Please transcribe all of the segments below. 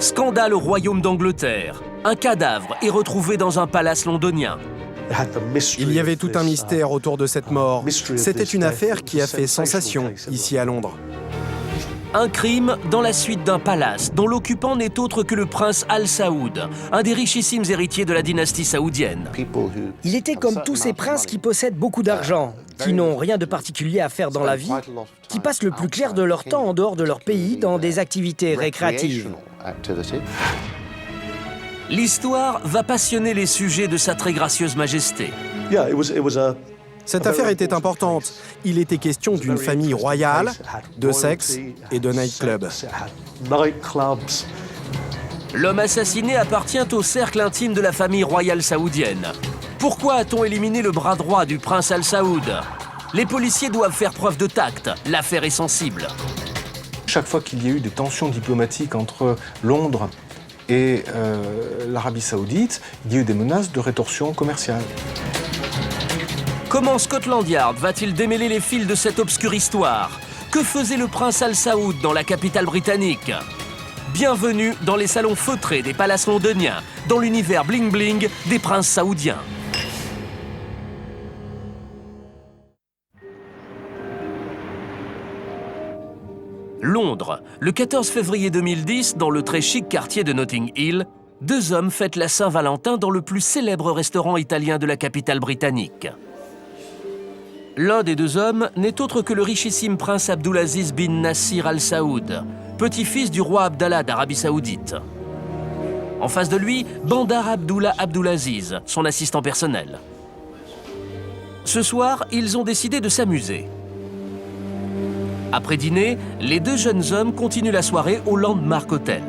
Scandale au royaume d'Angleterre. Un cadavre est retrouvé dans un palace londonien. Il y avait tout un mystère autour de cette mort. C'était une affaire qui a fait sensation ici à Londres. Un crime dans la suite d'un palace dont l'occupant n'est autre que le prince Al Saoud, un des richissimes héritiers de la dynastie saoudienne. Il était comme tous ces princes qui possèdent beaucoup d'argent, qui n'ont rien de particulier à faire dans la vie, qui passent le plus clair de leur temps en dehors de leur pays dans des activités récréatives. L'histoire va passionner les sujets de sa très gracieuse majesté. Cette affaire était importante. Il était question d'une famille royale, de sexe et de nightclub. L'homme assassiné appartient au cercle intime de la famille royale saoudienne. Pourquoi a-t-on éliminé le bras droit du prince Al Saoud? Les policiers doivent faire preuve de tact. L'affaire est sensible. Chaque fois qu'il y a eu des tensions diplomatiques entre Londres et l'Arabie Saoudite, il y a eu des menaces de rétorsion commerciale. Comment Scotland Yard va-t-il démêler les fils de cette obscure histoire? Que faisait le prince Al Saoud dans la capitale britannique? Bienvenue dans les salons feutrés des palaces londoniens, dans l'univers bling-bling des princes saoudiens. Londres, le 14 février 2010, dans le très chic quartier de Notting Hill, deux hommes fêtent la Saint-Valentin dans le plus célèbre restaurant italien de la capitale britannique. L'un des deux hommes n'est autre que le richissime prince Abdulaziz bin Nasser Al Saoud, petit-fils du roi Abdallah d'Arabie Saoudite. En face de lui, Bandar Abdullah Abdulaziz, son assistant personnel. Ce soir, ils ont décidé de s'amuser. Après dîner, les deux jeunes hommes continuent la soirée au Landmark Hotel.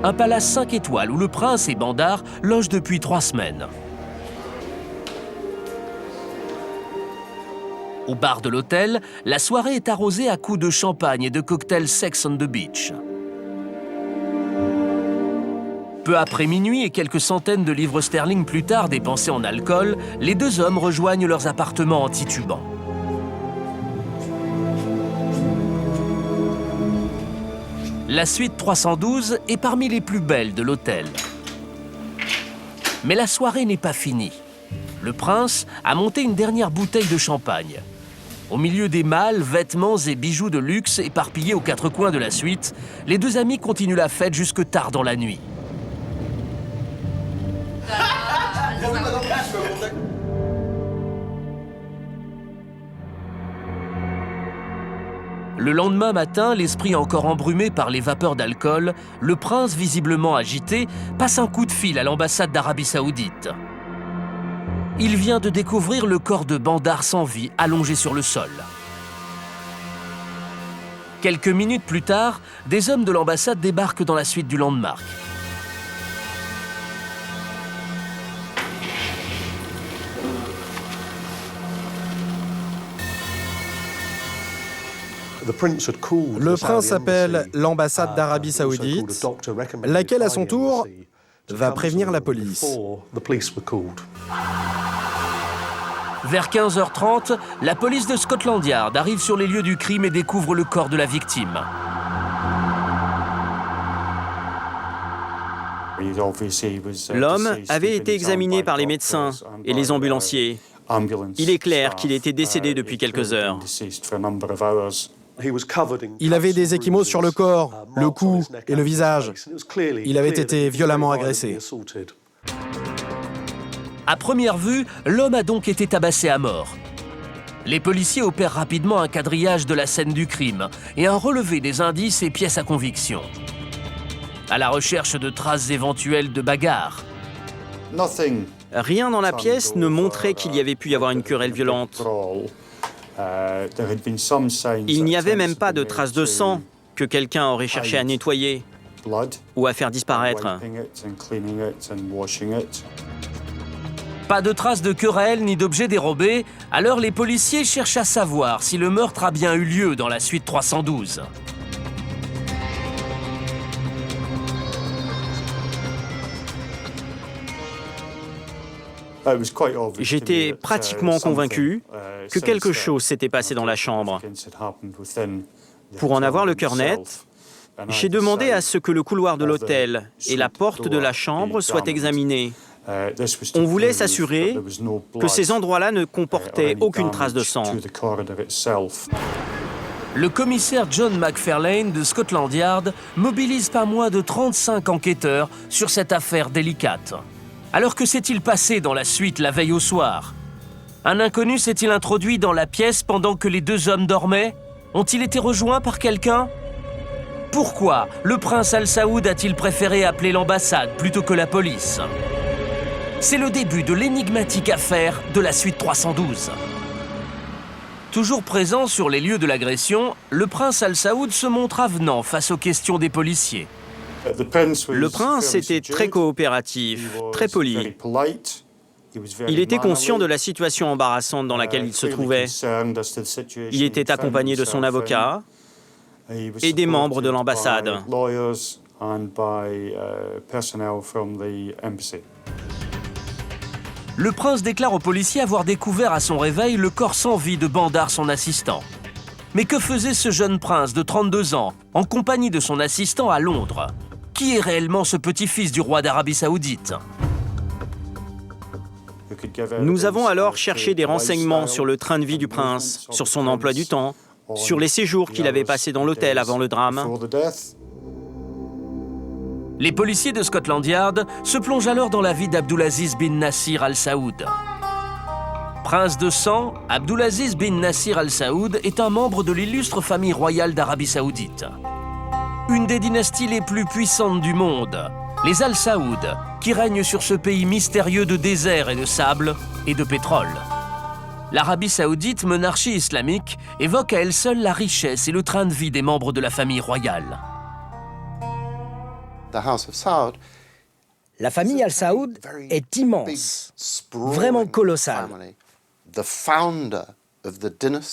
Un palace 5 étoiles où le prince et Bandar logent depuis 3 semaines. Au bar de l'hôtel, la soirée est arrosée à coups de champagne et de cocktails Sex on the Beach. Peu après minuit et quelques centaines de livres sterling plus tard dépensés en alcool, les deux hommes rejoignent leurs appartements en titubant. La suite 312 est parmi les plus belles de l'hôtel. Mais la soirée n'est pas finie. Le prince a monté une dernière bouteille de champagne. Au milieu des malles, vêtements et bijoux de luxe éparpillés aux 4 coins de la suite, les deux amis continuent la fête jusque tard dans la nuit. Le lendemain matin, l'esprit encore embrumé par les vapeurs d'alcool, le prince, visiblement agité, passe un coup de fil à l'ambassade d'Arabie Saoudite. Il vient de découvrir le corps de Bandar sans vie, allongé sur le sol. Quelques minutes plus tard, des hommes de l'ambassade débarquent dans la suite du Landmark. Le prince appelle l'ambassade d'Arabie Saoudite, laquelle à son tour va prévenir la police. Vers 15h30, la police de Scotland Yard arrive sur les lieux du crime et découvre le corps de la victime. L'homme avait été examiné par les médecins et les ambulanciers. Il est clair qu'il était décédé depuis quelques heures. Il avait des ecchymoses sur le corps, le cou et le visage. Il avait été violemment agressé. À première vue, l'homme a donc été tabassé à mort. Les policiers opèrent rapidement un quadrillage de la scène du crime et un relevé des indices et pièces à conviction. À la recherche de traces éventuelles de bagarre. Rien dans la pièce ne montrait qu'il y avait pu y avoir une querelle violente. Il n'y avait même pas de traces de sang que quelqu'un aurait cherché à nettoyer ou à faire disparaître. Pas de traces de querelle ni d'objets dérobés, alors les policiers cherchent à savoir si le meurtre a bien eu lieu dans la suite 312. J'étais pratiquement convaincu que quelque chose s'était passé dans la chambre. Pour en avoir le cœur net, J'ai demandé à ce que le couloir de l'hôtel et la porte de la chambre soient examinés. On voulait s'assurer que ces endroits-là ne comportaient aucune trace de sang. Le commissaire John McFarlane de Scotland Yard mobilise pas moins de 35 enquêteurs sur cette affaire délicate. Alors que s'est-il passé dans la suite la veille au soir? Un inconnu s'est-il introduit dans la pièce pendant que les deux hommes dormaient? Ont-ils été rejoints par quelqu'un? Pourquoi le prince Al Saoud a-t-il préféré appeler l'ambassade plutôt que la police? C'est le début de l'énigmatique affaire de la suite 312. Toujours présent sur les lieux de l'agression, le prince Al Saoud se montre avenant face aux questions des policiers. Le prince était très coopératif, très poli. Il était conscient de la situation embarrassante dans laquelle il se trouvait. Il était accompagné de son avocat et des membres de l'ambassade. Le prince déclare aux policiers avoir découvert à son réveil le corps sans vie de Bandar, son assistant. Mais que faisait ce jeune prince de 32 ans, en compagnie de son assistant à Londres? Qui est réellement ce petit-fils du roi d'Arabie Saoudite? Nous avons alors cherché des renseignements sur le train de vie du prince, sur son emploi du temps, sur les séjours qu'il avait passés dans l'hôtel avant le drame. Les policiers de Scotland Yard se plongent alors dans la vie d'Abdulaziz bin Nasir Al Saoud. Prince de sang, Abdulaziz bin Nasir Al Saoud est un membre de l'illustre famille royale d'Arabie Saoudite. Une des dynasties les plus puissantes du monde, les Al Saoud, qui règnent sur ce pays mystérieux de désert et de sable et de pétrole. L'Arabie Saoudite, monarchie islamique, évoque à elle seule la richesse et le train de vie des membres de la famille royale. La famille Al Saoud est immense, vraiment colossale.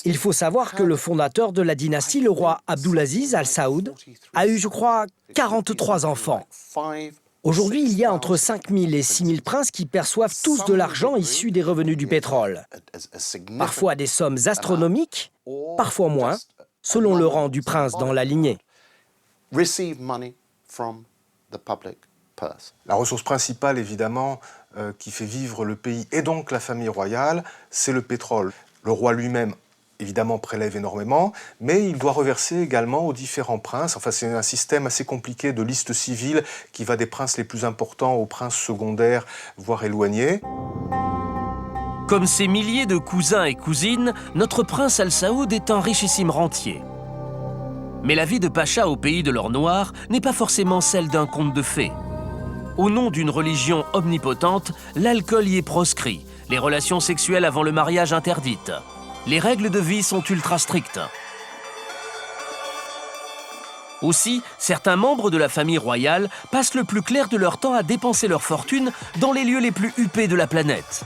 Il faut savoir que le fondateur de la dynastie, le roi Abdulaziz Al Saoud, a eu, je crois, 43 enfants. Aujourd'hui, il y a entre 5 000 et 6 000 princes qui perçoivent tous de l'argent issu des revenus du pétrole. Parfois des sommes astronomiques, parfois moins, selon le rang du prince dans la lignée. La ressource principale, évidemment, qui fait vivre le pays et donc la famille royale, c'est le pétrole. Le roi lui-même, évidemment, prélève énormément, mais il doit reverser également aux différents princes. Enfin, c'est un système assez compliqué de liste civile qui va des princes les plus importants aux princes secondaires, voire éloignés. Comme ses milliers de cousins et cousines, notre prince Al Saoud est un richissime rentier. Mais la vie de pacha au pays de l'or noir n'est pas forcément celle d'un conte de fées. Au nom d'une religion omnipotente, l'alcool y est proscrit, les relations sexuelles avant le mariage interdites. Les règles de vie sont ultra strictes. Aussi, certains membres de la famille royale passent le plus clair de leur temps à dépenser leur fortune dans les lieux les plus huppés de la planète.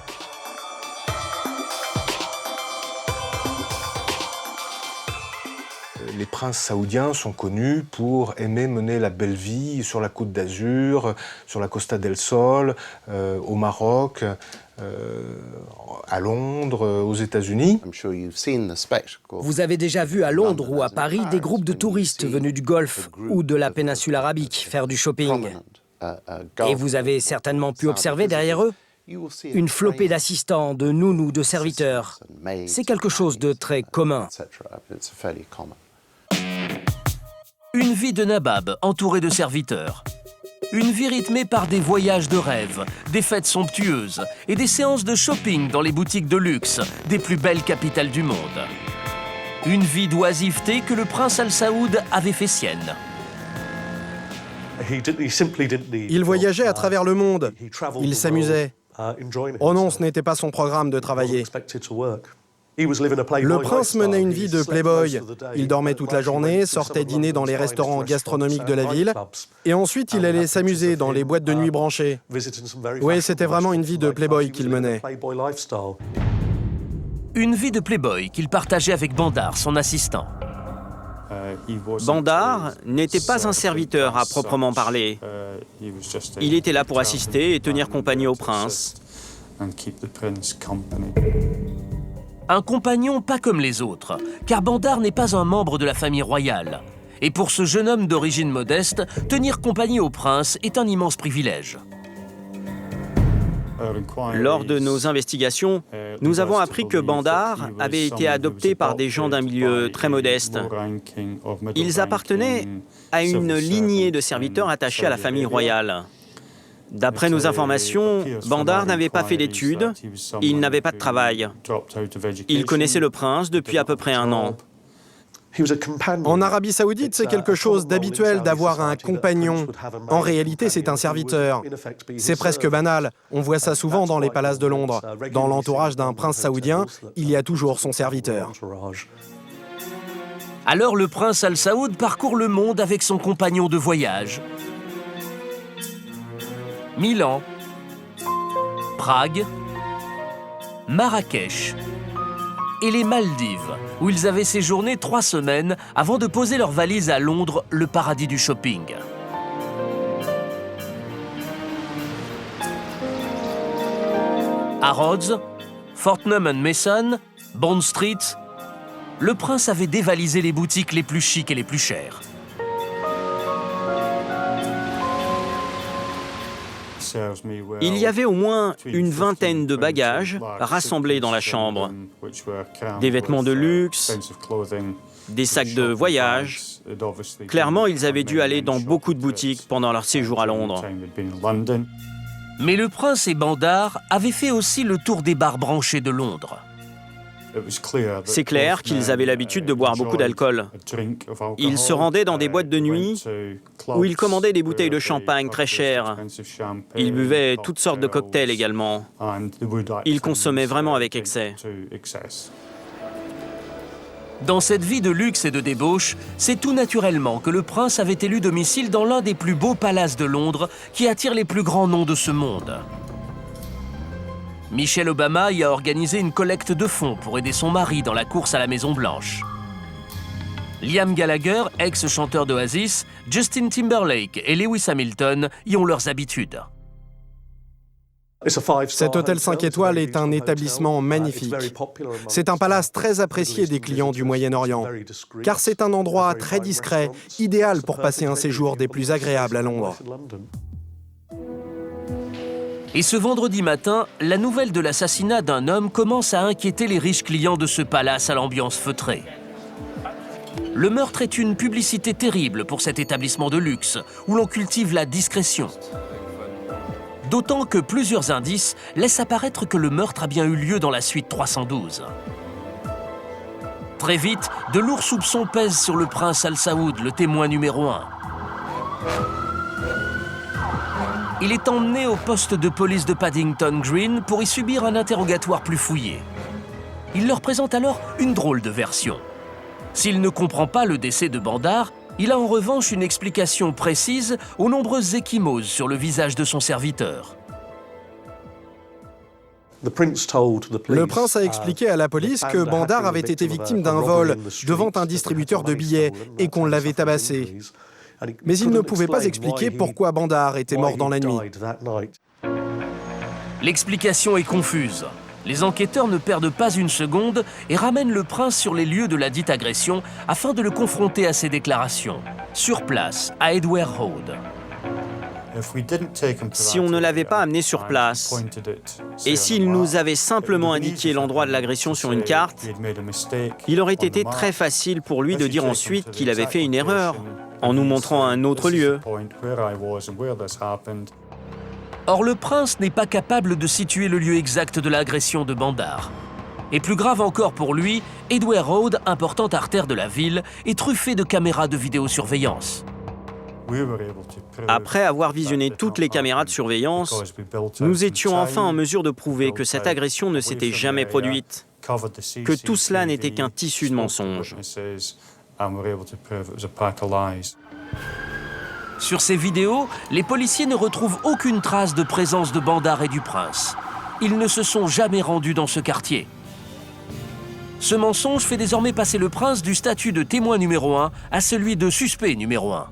Les princes saoudiens sont connus pour aimer mener la belle vie sur la Côte d'Azur, sur la Costa del Sol, au Maroc, à Londres, aux États-Unis. Vous avez déjà vu à Londres ou à Paris des groupes de touristes venus du Golfe ou de la péninsule arabique faire du shopping. Et vous avez certainement pu observer derrière eux une flopée d'assistants, de nounous, de serviteurs. C'est quelque chose de très commun. Une vie de nabab entourée de serviteurs. Une vie rythmée par des voyages de rêve, des fêtes somptueuses et des séances de shopping dans les boutiques de luxe des plus belles capitales du monde. Une vie d'oisiveté que le prince Al Saoud avait fait sienne. Il voyageait à travers le monde. Il s'amusait. Oh non, ce n'était pas son programme de travailler. Le prince menait une vie de playboy. Il dormait toute la journée, sortait dîner dans les restaurants gastronomiques de la ville, et ensuite il allait s'amuser dans les boîtes de nuit branchées. Oui, c'était vraiment une vie de playboy qu'il menait. Une vie de playboy qu'il partageait avec Bandar, son assistant. Bandar n'était pas un serviteur à proprement parler. Il était là pour assister et tenir compagnie au prince. Un compagnon pas comme les autres, car Bandar n'est pas un membre de la famille royale. Et pour ce jeune homme d'origine modeste, tenir compagnie au prince est un immense privilège. Lors de nos investigations, nous avons appris que Bandar avait été adopté par des gens d'un milieu très modeste. Ils appartenaient à une lignée de serviteurs attachés à la famille royale. D'après nos informations, Bandar n'avait pas fait d'études, il n'avait pas de travail. Il connaissait le prince depuis à peu près 1 an. En Arabie Saoudite, c'est quelque chose d'habituel d'avoir un compagnon. En réalité, c'est un serviteur. C'est presque banal. On voit ça souvent dans les palaces de Londres. Dans l'entourage d'un prince saoudien, il y a toujours son serviteur. Alors le prince Al Saoud parcourt le monde avec son compagnon de voyage. Milan, Prague, Marrakech et les Maldives, où ils avaient séjourné 3 semaines avant de poser leurs valises à Londres, le paradis du shopping. À Rhodes, Fortnum & Mason, Bond Street, le prince avait dévalisé les boutiques les plus chics et les plus chères. Il y avait au moins une vingtaine de bagages rassemblés dans la chambre. Des vêtements de luxe, des sacs de voyage. Clairement, ils avaient dû aller dans beaucoup de boutiques pendant leur séjour à Londres. Mais le prince et Bandar avaient fait aussi le tour des bars branchés de Londres. C'est clair qu'ils avaient l'habitude de boire beaucoup d'alcool. Ils se rendaient dans des boîtes de nuit où ils commandaient des bouteilles de champagne très chères. Ils buvaient toutes sortes de cocktails également. Ils consommaient vraiment avec excès. Dans cette vie de luxe et de débauche, c'est tout naturellement que le prince avait élu domicile dans l'un des plus beaux palaces de Londres qui attire les plus grands noms de ce monde. Michelle Obama y a organisé une collecte de fonds pour aider son mari dans la course à la Maison-Blanche. Liam Gallagher, ex-chanteur d'Oasis, Justin Timberlake et Lewis Hamilton y ont leurs habitudes. Cet hôtel 5 étoiles est un établissement magnifique. C'est un palace très apprécié des clients du Moyen-Orient, car c'est un endroit très discret, idéal pour passer un séjour des plus agréables à Londres. Et ce vendredi matin, la nouvelle de l'assassinat d'un homme commence à inquiéter les riches clients de ce palace à l'ambiance feutrée. Le meurtre est une publicité terrible pour cet établissement de luxe, où l'on cultive la discrétion. D'autant que plusieurs indices laissent apparaître que le meurtre a bien eu lieu dans la suite 312. Très vite, de lourds soupçons pèsent sur le prince Al Saoud, le témoin numéro 1. Il est emmené au poste de police de Paddington Green pour y subir un interrogatoire plus fouillé. Il leur présente alors une drôle de version. S'il ne comprend pas le décès de Bandar, il a en revanche une explication précise aux nombreuses ecchymoses sur le visage de son serviteur. Le prince a expliqué à la police que Bandar avait été victime d'un vol devant un distributeur de billets et qu'on l'avait tabassé. Mais il ne pouvait pas expliquer pourquoi Bandar était mort dans la nuit. L'explication est confuse. Les enquêteurs ne perdent pas une seconde et ramènent le prince sur les lieux de la dite agression afin de le confronter à ses déclarations, sur place, à Edgware Road. Si on ne l'avait pas amené sur place, et s'il nous avait simplement indiqué l'endroit de l'agression sur une carte, il aurait été très facile pour lui de dire ensuite qu'il avait fait une erreur, en nous montrant un autre lieu. Or, le prince n'est pas capable de situer le lieu exact de l'agression de Bandar. Et plus grave encore pour lui, Edgware Road, importante artère de la ville, est truffée de caméras de vidéosurveillance. Après avoir visionné toutes les caméras de surveillance, nous étions enfin en mesure de prouver que cette agression ne s'était jamais produite, que tout cela n'était qu'un tissu de mensonges. Sur ces vidéos, les policiers ne retrouvent aucune trace de présence de Bandar et du prince. Ils ne se sont jamais rendus dans ce quartier. Ce mensonge fait désormais passer le prince du statut de témoin numéro 1 à celui de suspect numéro 1.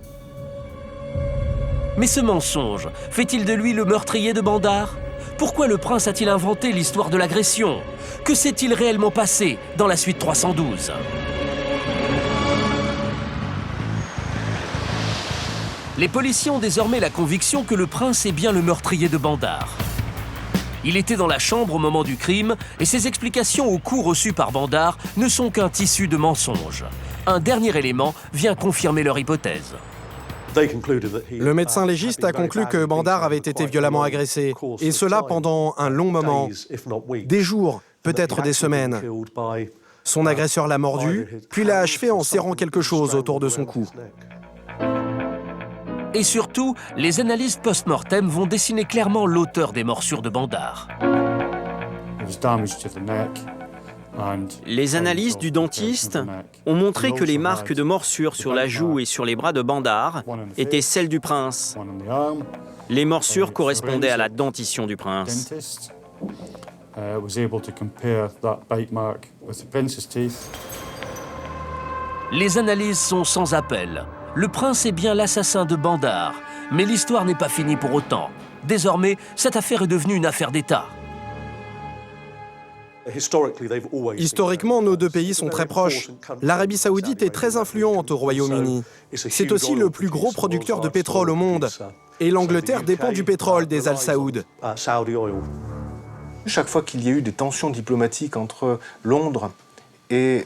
Mais ce mensonge fait-il de lui le meurtrier de Bandar? Pourquoi le prince a-t-il inventé l'histoire de l'agression? Que s'est-il réellement passé dans la suite 312? Les policiers ont désormais la conviction que le prince est bien le meurtrier de Bandar. Il était dans la chambre au moment du crime et ses explications aux coups reçus par Bandar ne sont qu'un tissu de mensonges. Un dernier élément vient confirmer leur hypothèse. Le médecin légiste a conclu que Bandar avait été violemment agressé, et cela pendant un long moment, des jours, peut-être des semaines. Son agresseur l'a mordu, puis l'a achevé en serrant quelque chose autour de son cou. Et surtout, les analyses post-mortem vont dessiner clairement l'auteur des morsures de Bandar. Les analyses du dentiste ont montré que les marques de morsures sur la joue et sur les bras de Bandar étaient celles du prince. Les morsures correspondaient à la dentition du prince. Les analyses sont sans appel. Le prince est bien l'assassin de Bandar, mais l'histoire n'est pas finie pour autant. Désormais, cette affaire est devenue une affaire d'État. Historiquement, nos deux pays sont très proches. L'Arabie saoudite est très influente au Royaume-Uni. C'est aussi le plus gros producteur de pétrole au monde. Et l'Angleterre dépend du pétrole des Al Saoud. Chaque fois qu'il y a eu des tensions diplomatiques entre Londres et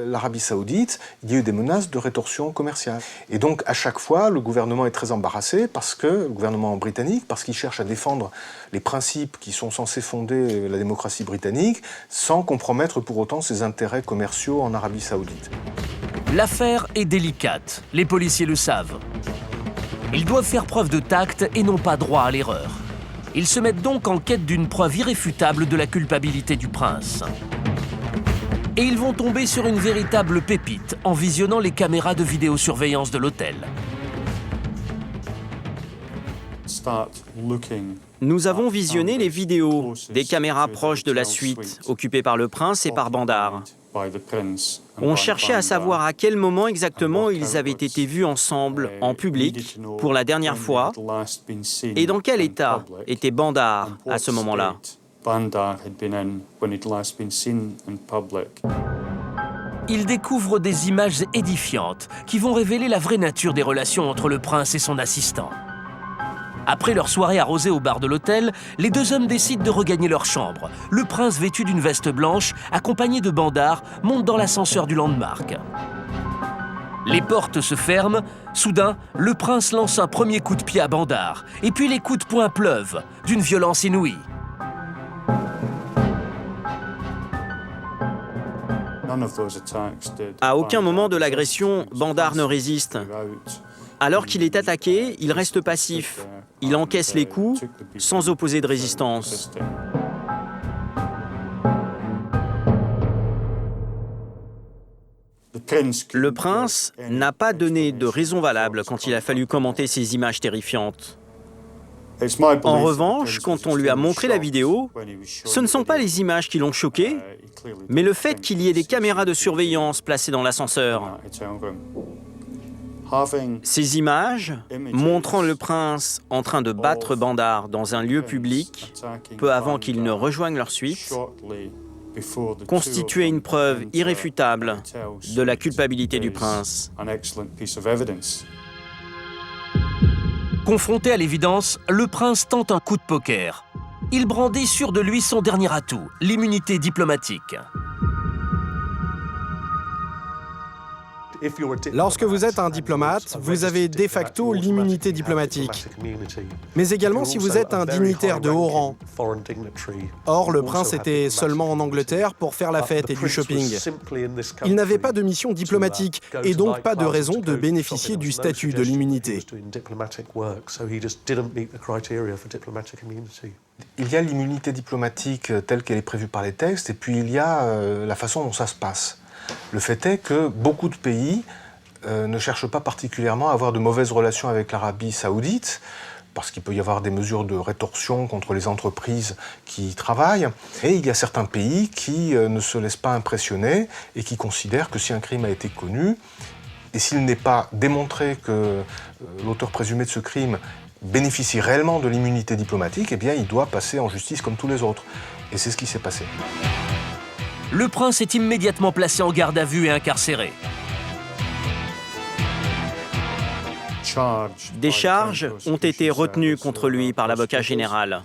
l'Arabie saoudite, il y a eu des menaces de rétorsion commerciale. Et donc, à chaque fois, le gouvernement est très embarrassé, le gouvernement britannique, parce qu'il cherche à défendre les principes qui sont censés fonder la démocratie britannique, sans compromettre pour autant ses intérêts commerciaux en Arabie saoudite. L'affaire est délicate, les policiers le savent. Ils doivent faire preuve de tact et non pas droit à l'erreur. Ils se mettent donc en quête d'une preuve irréfutable de la culpabilité du prince. Et ils vont tomber sur une véritable pépite en visionnant les caméras de vidéosurveillance de l'hôtel. Nous avons visionné les vidéos des caméras proches de la suite, occupées par le prince et par Bandar. On cherchait à savoir à quel moment exactement ils avaient été vus ensemble, en public, pour la dernière fois, et dans quel état était Bandar à ce moment-là. Ils découvrent des images édifiantes qui vont révéler la vraie nature des relations entre le prince et son assistant. Après leur soirée arrosée au bar de l'hôtel, les deux hommes décident de regagner leur chambre. Le prince, vêtu d'une veste blanche, accompagné de Bandar, monte dans l'ascenseur du Landmark. Les portes se ferment. Soudain, le prince lance un premier coup de pied à Bandar. Et puis les coups de poing pleuvent, d'une violence inouïe. À aucun moment de l'agression, Bandar ne résiste. Alors qu'il est attaqué, il reste passif. Il encaisse les coups sans opposer de résistance. Le prince n'a pas donné de raison valable quand il a fallu commenter ces images terrifiantes. En revanche, quand on lui a montré la vidéo, ce ne sont pas les images qui l'ont choqué, mais le fait qu'il y ait des caméras de surveillance placées dans l'ascenseur. Ces images, montrant le prince en train de battre Bandar dans un lieu public, peu avant qu'il ne rejoigne leur suite, constituaient une preuve irréfutable de la culpabilité du prince. Confronté à l'évidence, le prince tente un coup de poker. Il brandit sûr de lui son dernier atout, l'immunité diplomatique. Lorsque vous êtes un diplomate, vous avez de facto l'immunité diplomatique. Mais également si vous êtes un dignitaire de haut rang. Or, le prince était seulement en Angleterre pour faire la fête et du shopping. Il n'avait pas de mission diplomatique et donc pas de raison de bénéficier du statut de l'immunité. Il y a l'immunité diplomatique telle qu'elle est prévue par les textes et puis il y a la façon dont ça se passe. Le fait est que beaucoup de pays ne cherchent pas particulièrement à avoir de mauvaises relations avec l'Arabie saoudite, parce qu'il peut y avoir des mesures de rétorsion contre les entreprises qui y travaillent. Et il y a certains pays qui ne se laissent pas impressionner et qui considèrent que si un crime a été connu, et s'il n'est pas démontré que l'auteur présumé de ce crime bénéficie réellement de l'immunité diplomatique, eh bien il doit passer en justice comme tous les autres. Et c'est ce qui s'est passé. Le prince est immédiatement placé en garde à vue et incarcéré. Des charges ont été retenues contre lui par l'avocat général.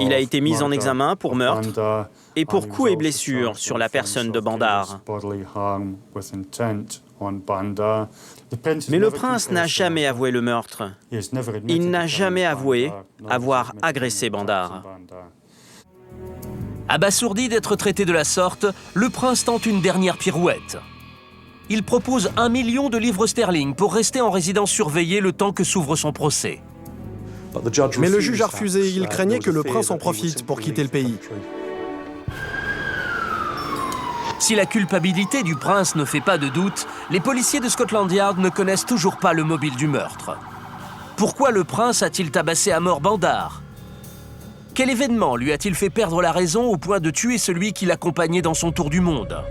Il a été mis en examen pour meurtre et pour coups et blessures sur la personne de Bandar. Mais le prince n'a jamais avoué le meurtre. Il n'a jamais avoué avoir agressé Bandar. Abasourdi d'être traité de la sorte, le prince tente une dernière pirouette. Il propose 1 million de livres sterling pour rester en résidence surveillée le temps que s'ouvre son procès. Mais le juge a refusé, il craignait que le prince en profite pour quitter le pays. Si la culpabilité du prince ne fait pas de doute, les policiers de Scotland Yard ne connaissent toujours pas le mobile du meurtre. Pourquoi le prince a-t-il tabassé à mort Bandar? Quel événement lui a-t-il fait perdre la raison au point de tuer celui qui l'accompagnait dans son tour du monde?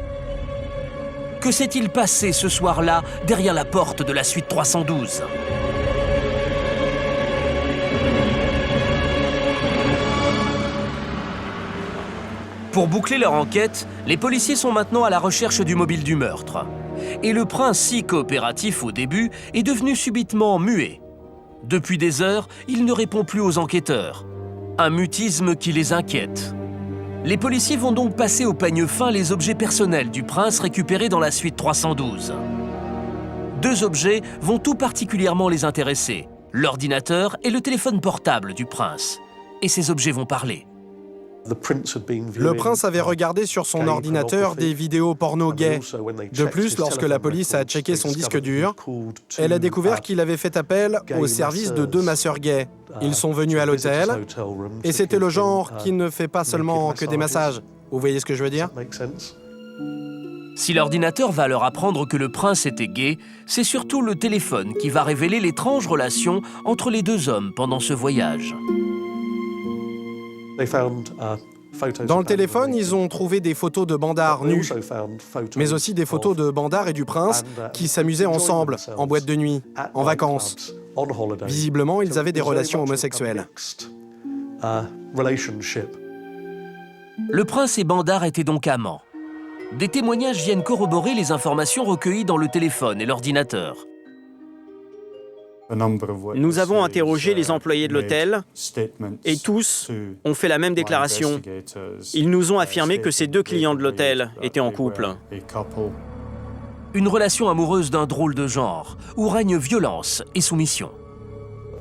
Que s'est-il passé ce soir-là derrière la porte de la suite 312? Pour boucler leur enquête, les policiers sont maintenant à la recherche du mobile du meurtre. Et le prince, si coopératif au début, est devenu subitement muet. Depuis des heures, il ne répond plus aux enquêteurs. Un mutisme qui les inquiète. Les policiers vont donc passer au peigne fin les objets personnels du prince récupérés dans la suite 312. 2 objets vont tout particulièrement les intéresser, l'ordinateur et le téléphone portable du prince. Et ces objets vont parler. Le prince avait regardé sur son ordinateur des vidéos porno gays. De plus, lorsque la police a checké son disque dur, elle a découvert qu'il avait fait appel au service de 2 masseurs gays. Ils sont venus à l'hôtel, et c'était le genre qui ne fait pas seulement que des massages. Vous voyez ce que je veux dire? Si l'ordinateur va leur apprendre que le prince était gay, c'est surtout le téléphone qui va révéler l'étrange relation entre les 2 hommes pendant ce voyage. Dans le téléphone, ils ont trouvé des photos de Bandar nus, mais aussi des photos de Bandar et du prince qui s'amusaient ensemble, en boîte de nuit, en vacances. Visiblement, ils avaient des relations homosexuelles. Le prince et Bandar étaient donc amants. Des témoignages viennent corroborer les informations recueillies dans le téléphone et l'ordinateur. Nous avons interrogé les employés de l'hôtel et tous ont fait la même déclaration. Ils nous ont affirmé que ces 2 clients de l'hôtel étaient en couple. Une relation amoureuse d'un drôle de genre, où règne violence et soumission.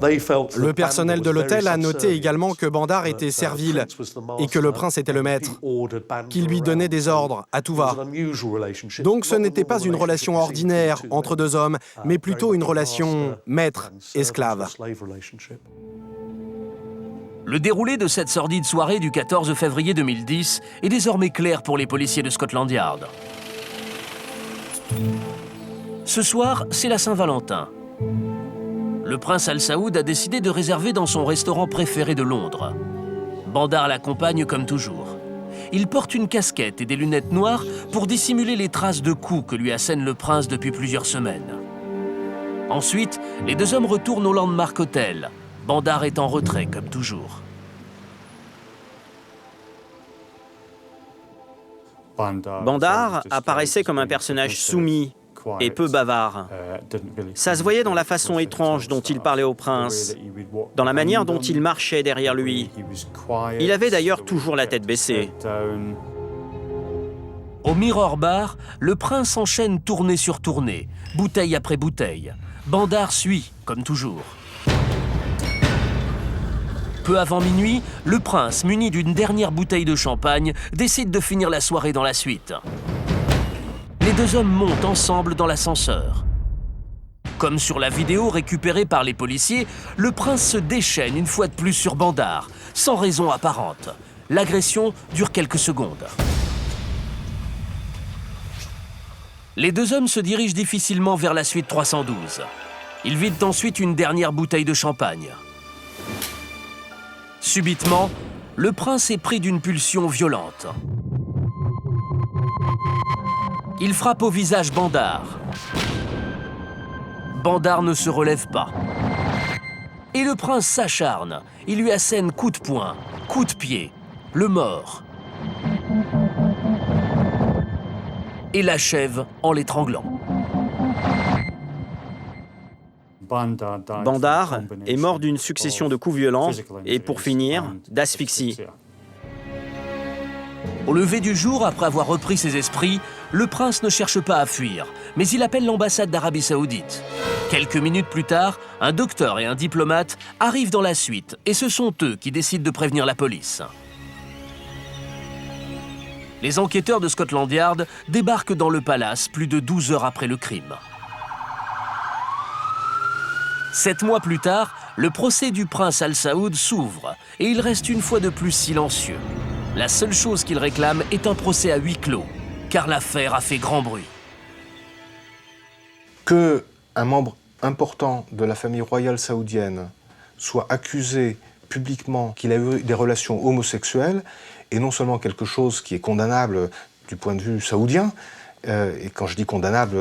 Le personnel de l'hôtel a noté également que Bandar était servile et que le prince était le maître, qu'il lui donnait des ordres à tout va. Donc ce n'était pas une relation ordinaire entre 2 hommes, mais plutôt une relation maître-esclave. Le déroulé de cette sordide soirée du 14 février 2010 est désormais clair pour les policiers de Scotland Yard. Ce soir, c'est la Saint-Valentin. Le prince Al Saoud a décidé de réserver dans son restaurant préféré de Londres. Bandar l'accompagne comme toujours. Il porte une casquette et des lunettes noires pour dissimuler les traces de coups que lui assène le prince depuis plusieurs semaines. Ensuite, les 2 hommes retournent au Landmark Hotel. Bandar est en retrait comme toujours. Bandar apparaissait comme un personnage soumis et peu bavard. Ça se voyait dans la façon étrange dont il parlait au prince, dans la manière dont il marchait derrière lui. Il avait d'ailleurs toujours la tête baissée. Au Mirror Bar, le prince enchaîne tournée sur tournée, bouteille après bouteille. Bandar suit, comme toujours. Peu avant minuit, le prince, muni d'une dernière bouteille de champagne, décide de finir la soirée dans la suite. Les 2 hommes montent ensemble dans l'ascenseur. Comme sur la vidéo récupérée par les policiers, le prince se déchaîne une fois de plus sur Bandar, sans raison apparente. L'agression dure quelques secondes. Les 2 hommes se dirigent difficilement vers la suite 312. Ils vident ensuite une dernière bouteille de champagne. Subitement, le prince est pris d'une pulsion violente. Il frappe au visage Bandar. Bandar ne se relève pas. Et le prince s'acharne. Il lui assène coups de poing, coups de pied, le mord. Et l'achève en l'étranglant. Bandar est mort d'une succession de coups violents et, pour finir, d'asphyxie. Au lever du jour, après avoir repris ses esprits, le prince ne cherche pas à fuir, mais il appelle l'ambassade d'Arabie Saoudite. Quelques minutes plus tard, un docteur et un diplomate arrivent dans la suite, et ce sont eux qui décident de prévenir la police. Les enquêteurs de Scotland Yard débarquent dans le palace plus de 12 heures après le crime. 7 mois plus tard, le procès du prince Al Saoud s'ouvre, et il reste une fois de plus silencieux. La seule chose qu'il réclame est un procès à huis clos, car l'affaire a fait grand bruit. Que un membre important de la famille royale saoudienne soit accusé publiquement qu'il a eu des relations homosexuelles est non seulement quelque chose qui est condamnable du point de vue saoudien, et quand je dis condamnable,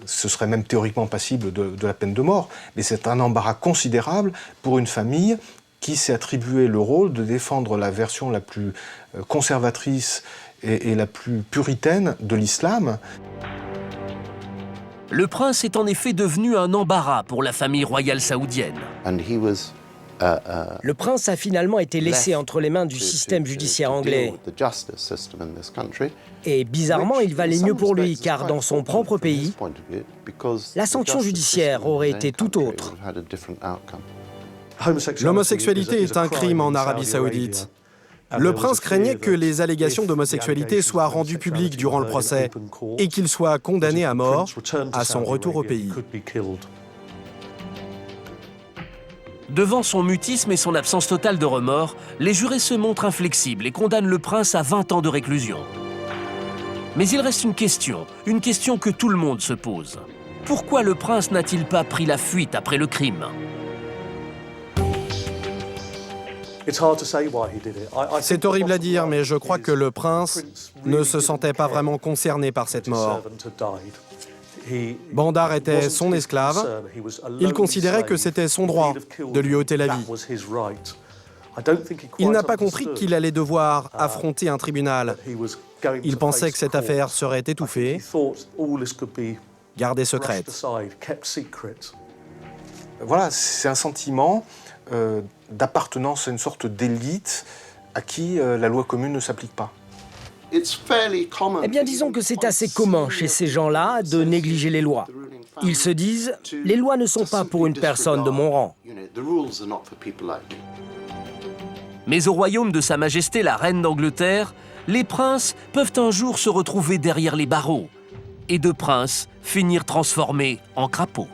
ce serait même théoriquement passible de la peine de mort, mais c'est un embarras considérable pour une famille qui s'est attribué le rôle de défendre la version la plus conservatrice et la plus puritaine de l'islam. Le prince est en effet devenu un embarras pour la famille royale saoudienne. Le prince a finalement été laissé entre les mains du système judiciaire anglais. Et bizarrement, il valait mieux pour lui, car dans son propre pays, la sanction judiciaire aurait été tout autre. L'homosexualité est un crime en Arabie Saoudite. Le prince craignait que les allégations d'homosexualité soient rendues publiques durant le procès et qu'il soit condamné à mort à son retour au pays. Devant son mutisme et son absence totale de remords, les jurés se montrent inflexibles et condamnent le prince à 20 ans de réclusion. Mais il reste une question que tout le monde se pose. Pourquoi le prince n'a-t-il pas pris la fuite après le crime ? C'est horrible à dire, mais je crois que le prince ne se sentait pas vraiment concerné par cette mort. Bandar était son esclave. Il considérait que c'était son droit de lui ôter la vie. Il n'a pas compris qu'il allait devoir affronter un tribunal. Il pensait que cette affaire serait étouffée, gardée secrète. Voilà, c'est un sentiment d'appartenance à une sorte d'élite à qui la loi commune ne s'applique pas. Eh bien, disons que c'est assez commun chez ces gens-là de négliger les lois. Ils se disent, les lois ne sont pas pour une personne de mon rang. Mais au royaume de Sa Majesté la Reine d'Angleterre, les princes peuvent un jour se retrouver derrière les barreaux et de princes finir transformés en crapauds.